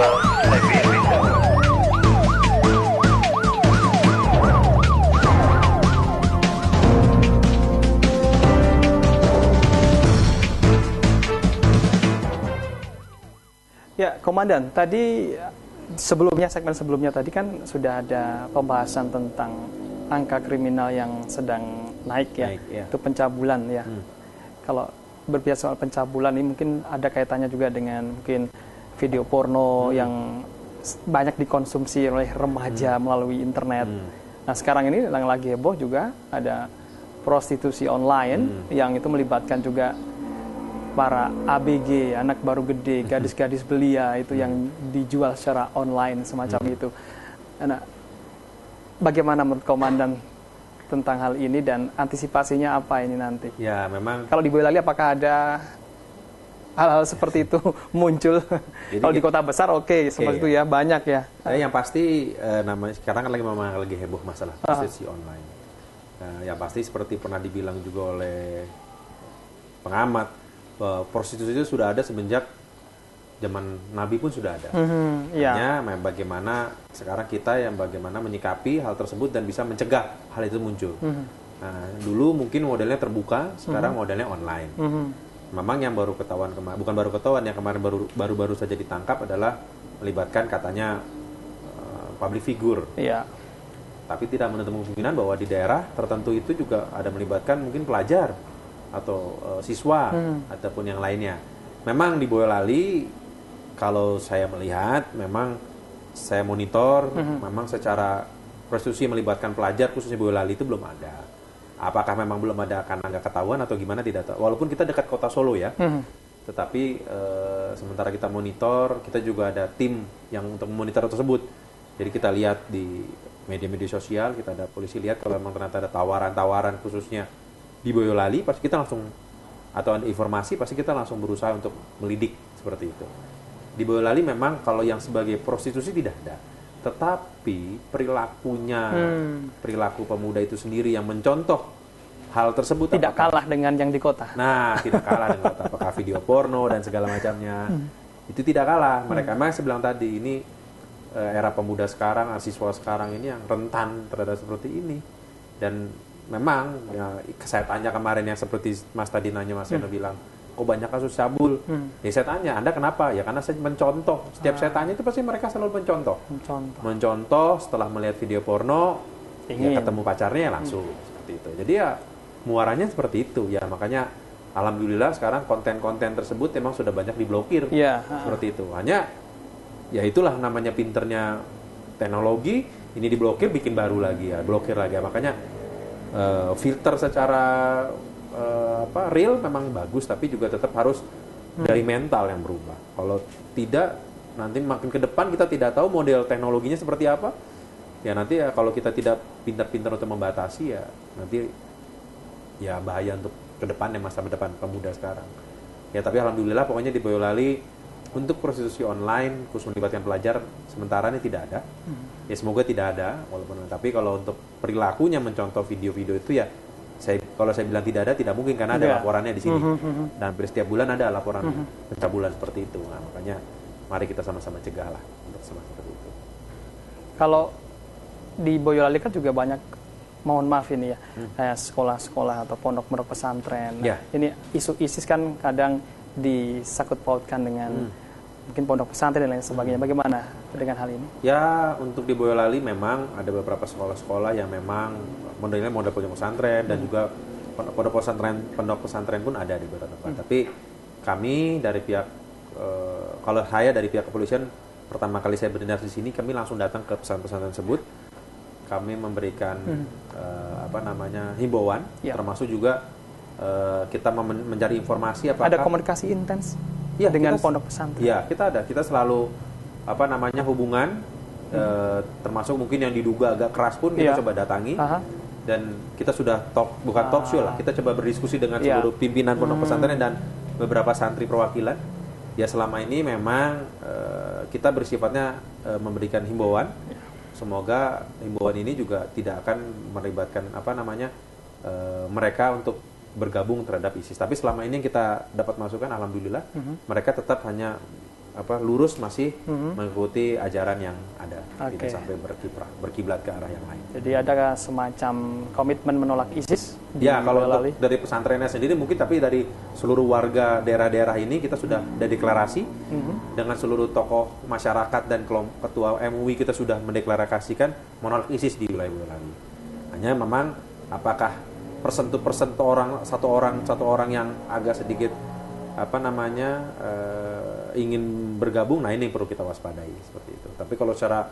Ya, Komandan, tadi segmen sebelumnya tadi kan sudah ada pembahasan tentang angka kriminal yang sedang naik ya, itu pencabulan ya. Kalau berbicara soal pencabulan ini mungkin ada kaitannya juga dengan mungkin video porno yang banyak dikonsumsi oleh remaja melalui internet. Nah, sekarang ini yang lagi heboh juga ada prostitusi online yang itu melibatkan juga para ABG, anak baru gede, gadis-gadis belia itu yang dijual secara online semacam itu. Nah, bagaimana menurut Komandan tentang hal ini dan antisipasinya apa ini nanti? Ya, memang. Kalau di Boyolali apakah ada hal-hal seperti itu muncul? Kalau di kota besar seperti itu ya banyak ya. Yang pasti namanya sekarang kan lagi heboh masalah prostitusi online. Yang pasti seperti pernah dibilang juga oleh pengamat, prostitusi itu sudah ada semenjak zaman Nabi pun sudah ada. Hanya bagaimana sekarang kita yang bagaimana menyikapi hal tersebut dan bisa mencegah hal itu muncul. Nah, dulu mungkin modelnya terbuka, sekarang modelnya online. Memang yang baru ketahuan bukan baru ketahuan, yang kemarin baru saja ditangkap adalah melibatkan katanya public figure. Tapi tidak menutup kemungkinan bahwa di daerah tertentu itu juga ada melibatkan mungkin pelajar atau siswa ataupun yang lainnya. Memang di Boyolali kalau saya melihat, memang saya monitor, memang secara prostitusi melibatkan pelajar khususnya Boyolali itu belum ada. Apakah memang belum ada karena nggak ketahuan atau gimana tidak tahu. Walaupun kita dekat kota Solo ya, tetapi sementara kita monitor, kita juga ada tim yang untuk memonitor tersebut. Jadi kita lihat di media-media sosial, kita ada polisi lihat kalau memang ternyata ada tawaran-tawaran khususnya di Boyolali, pasti kita langsung, atau ada informasi, pasti kita langsung berusaha untuk melidik seperti itu. Di Boyolali memang kalau yang sebagai prostitusi tidak ada, tetapi perilakunya, perilaku pemuda itu sendiri yang mencontoh hal tersebut tidak kalah dengan yang di kota. Nah, tidak kalah dengan kota, apakah video porno dan segala macamnya, itu tidak kalah. Mereka memang saya bilang tadi, ini era pemuda sekarang, siswa sekarang ini yang rentan terhadap seperti ini. Dan memang ya, saya tanya kemarin yang seperti Mas tadi nanya, Mas Eno bilang, kok banyak kasus cabul? Ya saya tanya, Anda kenapa? Ya karena saya mencontoh. Setiap saya tanya itu pasti mereka selalu mencontoh. Mencontoh setelah melihat video porno, ya ketemu pacarnya ya langsung seperti itu. Jadi ya muaranya seperti itu ya, makanya alhamdulillah sekarang konten-konten tersebut memang sudah banyak diblokir seperti itu. Hanya ya itulah namanya pinternya teknologi, ini diblokir bikin baru lagi ya, blokir lagi ya. Makanya filter secara real memang bagus, tapi juga tetap harus dari mental yang berubah. Kalau tidak, nanti makin ke depan kita tidak tahu model teknologinya seperti apa. Ya nanti ya kalau kita tidak pintar-pintar untuk membatasi ya nanti ya bahaya untuk ke depannya, masa depan pemuda sekarang. Ya tapi alhamdulillah pokoknya di Boyolali untuk prostitusi online khusus melibatkan pelajar sementara ini tidak ada. Ya semoga tidak ada, walaupun tapi kalau untuk perilakunya mencontoh video-video itu ya kalau saya bilang tidak ada, tidak mungkin karena ada laporannya di sini. Dan hampir setiap bulan ada laporan pencabulan seperti itu. Nah, makanya mari kita sama-sama cegah lah untuk seperti itu. Kalau di Boyolali kan juga banyak, mohon maaf ini ya, kayak sekolah-sekolah atau pondok-pondok pesantren. Nah, ini isu ISIS kan kadang disangkut pautkan dengan mungkin pondok pesantren dan lain sebagainya. Bagaimana dengan hal ini? Ya, untuk di Boyolali memang ada beberapa sekolah-sekolah yang memang modelnya model pondok pesantren dan juga pondok pesantren pun ada di beberapa tempat. Tapi kami dari pihak kalau saya dari pihak kepolisian, pertama kali saya berdinas di sini, kami langsung datang ke pesantren tersebut. Kami memberikan himbauan, termasuk juga kita mencari informasi apakah ada komunikasi intens dengan pondok pesantren. Ya, kita selalu hubungan, termasuk mungkin yang diduga agak keras pun kita coba datangi. Dan kita sudah talk show lah, kita coba berdiskusi dengan seluruh pimpinan pondok pesantren dan beberapa santri perwakilan. Ya selama ini memang kita bersifatnya memberikan himbauan. Semoga himbauan ini juga tidak akan melibatkan mereka untuk bergabung terhadap ISIS. Tapi selama ini yang kita dapat masukan, alhamdulillah mereka tetap hanya lurus masih mengikuti ajaran yang ada, tidak sampai berkiblat ke arah yang lain. Jadi ada semacam komitmen menolak ISIS? Ya, kalau untuk dari pesantrennya sendiri mungkin, tapi dari seluruh warga daerah-daerah ini kita sudah ada deklarasi dengan seluruh tokoh masyarakat dan ketua MUI, kita sudah mendeklarasikan menolak ISIS di wilayah Boyolali. Hanya memang apakah satu orang yang agak sedikit ingin bergabung, nah ini yang perlu kita waspadai seperti itu. Tapi kalau secara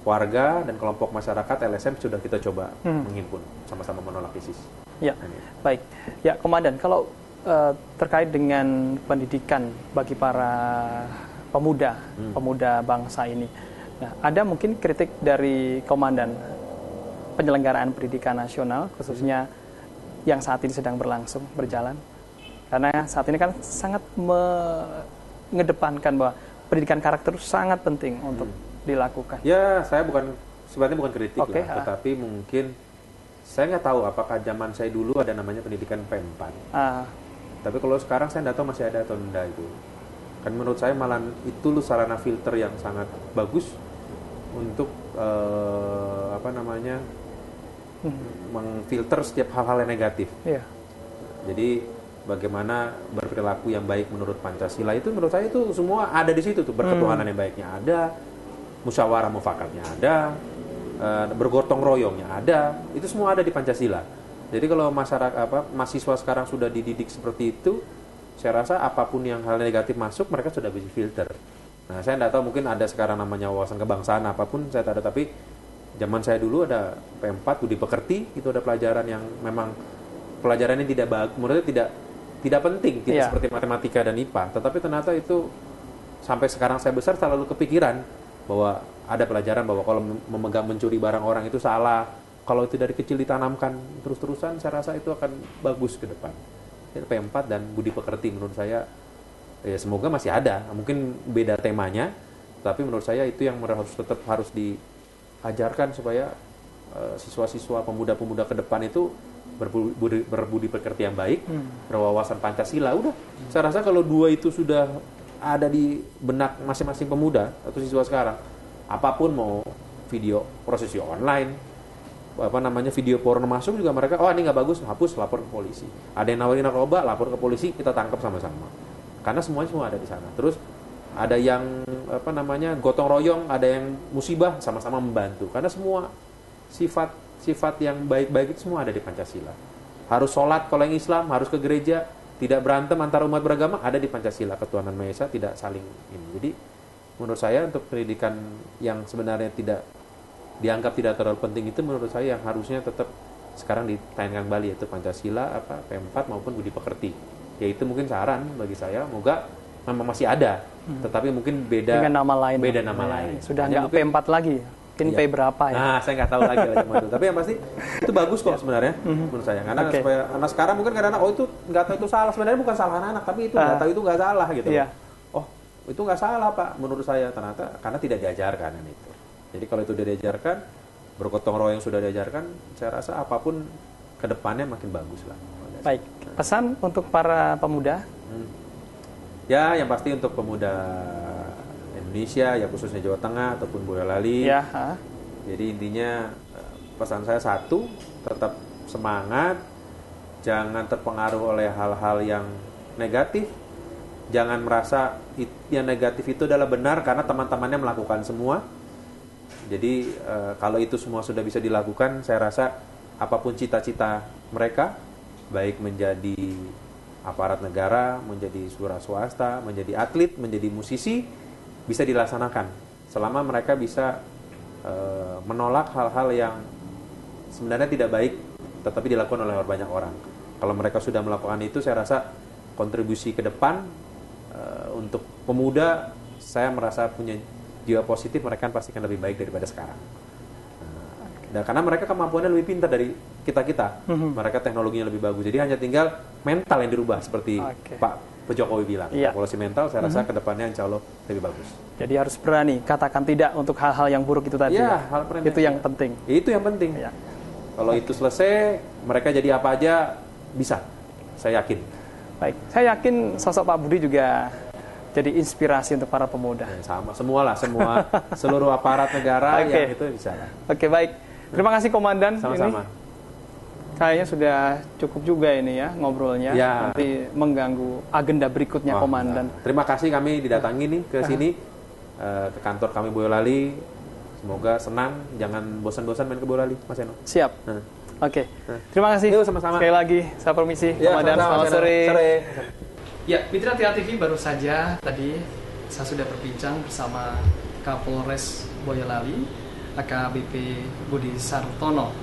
warga dan kelompok masyarakat LSM sudah kita coba menghimpun sama-sama menolak ISIS. Ya, baik. Ya, Komandan, kalau terkait dengan pendidikan bagi para pemuda bangsa ini, nah, ada mungkin kritik dari Komandan penyelenggaraan pendidikan nasional, khususnya yang saat ini sedang berjalan. Karena saat ini kan sangat mengedepankan bahwa pendidikan karakter sangat penting untuk dilakukan. Ya, saya sebenarnya bukan kritik lah, tetapi mungkin saya nggak tahu apakah zaman saya dulu ada namanya pendidikan P4. Tapi kalau sekarang saya nggak tahu masih ada atau enggak itu. Kan menurut saya malah itu sarana filter yang sangat bagus untuk mengfilter setiap hal-hal yang negatif. Yeah. Jadi bagaimana berperilaku yang baik menurut Pancasila itu, menurut saya itu semua ada di situ tuh. Berketuhanan yang baiknya ada, musyawarah mufakatnya ada, bergotong royongnya ada, itu semua ada di Pancasila. Jadi kalau mahasiswa sekarang sudah dididik seperti itu, saya rasa apapun yang hal negatif masuk, mereka sudah bisa filter. Nah, saya tidak tahu, mungkin ada sekarang namanya wawasan kebangsaan apapun, saya tak ada, tapi zaman saya dulu ada P4 budi pekerti, itu ada pelajaran yang memang pelajarannya tidak bagus, menurut saya tidak penting, tidak seperti matematika dan IPA, tetapi ternyata itu sampai sekarang saya besar selalu kepikiran bahwa ada pelajaran bahwa kalau mencuri barang orang itu salah, kalau itu dari kecil ditanamkan terus-terusan, saya rasa itu akan bagus ke depan. P4 dan budi pekerti menurut saya semoga masih ada, mungkin beda temanya, tapi menurut saya itu yang tetap harus diajarkan supaya siswa-siswa pemuda-pemuda ke depan itu berbudi pekerti yang baik, berwawasan Pancasila. Udah, saya rasa kalau dua itu sudah ada di benak masing-masing pemuda atau siswa sekarang, apapun mau video prosesi online, video porno masuk juga mereka, oh ini nggak bagus, hapus, lapor ke polisi. Ada yang nawarin narkoba, lapor ke polisi, kita tangkap sama-sama. Karena semuanya semua ada di sana. Terus ada yang gotong royong, ada yang musibah, sama-sama membantu. Karena semua sifat yang baik-baik itu semua ada di Pancasila. Harus sholat kalau yang Islam, harus ke gereja, tidak berantem antara umat beragama, ada di Pancasila. Ketuhanan Maha Esa, tidak saling ini. Jadi menurut saya untuk pendidikan yang sebenarnya dianggap tidak terlalu penting itu, menurut saya yang harusnya tetap sekarang ditayangkan kembali, yaitu Pancasila, P4 maupun budi pekerti. Yaitu mungkin saran bagi saya, moga memang masih ada, tetapi mungkin beda nama lain. Sudah nggak P4 lagi. Mungkin P berapa ya? Nah, saya nggak tahu lagi lah itu. Tapi yang pasti itu bagus kok sebenarnya menurut saya. Karena supaya anak sekarang mungkin kadang-kadang itu nggak tahu itu salah. Sebenarnya bukan salah anak, tapi itu nggak tahu itu nggak salah gitu. Oh, itu nggak salah Pak menurut saya, ternyata karena tidak diajarkan itu. Jadi kalau itu sudah diajarkan, bergotong royong sudah diajarkan, saya rasa apapun kedepannya makin bagus lah. Baik, pesan untuk para pemuda? Ya, yang pasti untuk pemuda Indonesia, ya khususnya Jawa Tengah ataupun Boyolali. Jadi intinya pesan saya satu, tetap semangat, jangan terpengaruh oleh hal-hal yang negatif, jangan merasa yang negatif itu adalah benar karena teman-temannya melakukan semua. Jadi kalau itu semua sudah bisa dilakukan, saya rasa apapun cita-cita mereka, baik menjadi aparat negara, menjadi swasta, menjadi atlet, menjadi musisi, bisa dilaksanakan selama mereka bisa menolak hal-hal yang sebenarnya tidak baik tetapi dilakukan oleh banyak orang. Kalau mereka sudah melakukan itu, saya rasa kontribusi ke depan untuk pemuda, saya merasa punya jiwa positif, mereka pasti akan lebih baik daripada sekarang. Dan karena mereka kemampuannya lebih pintar dari kita-kita, mereka teknologinya lebih bagus. Jadi hanya tinggal mental yang dirubah seperti Pak Jokowi bilang. Evaluasi mental, saya rasa ke depannya insya Allah lebih bagus. Jadi harus berani katakan tidak untuk hal-hal yang buruk itu tadi. Itu yang penting. Itu yang penting. Kalau itu selesai, mereka jadi apa aja bisa. Saya yakin. Baik, saya yakin sosok Pak Budi juga jadi inspirasi untuk para pemuda. Sama, semua seluruh aparat negara yang itu bisa. Oke, baik. Terima kasih Komandan. Sama-sama. Kayaknya sudah cukup juga ini ya ngobrolnya. Nanti mengganggu agenda berikutnya Komandan. Terima kasih kami didatangi nih ke sini, ke kantor kami Boyolali. Semoga senang, jangan bosan-bosan main ke Boyolali, Mas Eno. Siap. Oke. Terima kasih. Yuk, sama-sama. Sekali lagi saya permisi, Komandan. Selamat sore. Ya, Mitra Tia TV, baru saja tadi saya sudah berbincang bersama Kapolres Boyolali, AKBP Budi Sartono,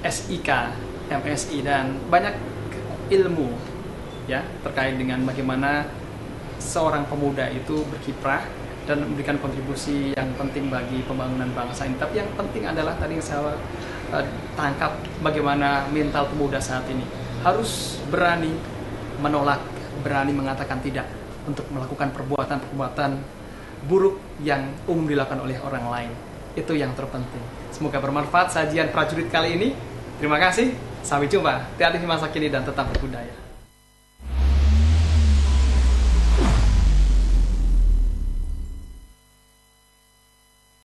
SIK, MSI, dan banyak ilmu ya terkait dengan bagaimana seorang pemuda itu berkiprah dan memberikan kontribusi yang penting bagi pembangunan bangsa ini. Tapi yang penting adalah tadi yang saya tangkap bagaimana mental pemuda saat ini harus berani menolak, berani mengatakan tidak untuk melakukan perbuatan-perbuatan buruk yang umum dilakukan oleh orang lain. Itu yang terpenting. Semoga bermanfaat sajian prajurit kali ini. Terima kasih. Sampai jumpa. Hati-hati masa kini dan tetap berbudaya.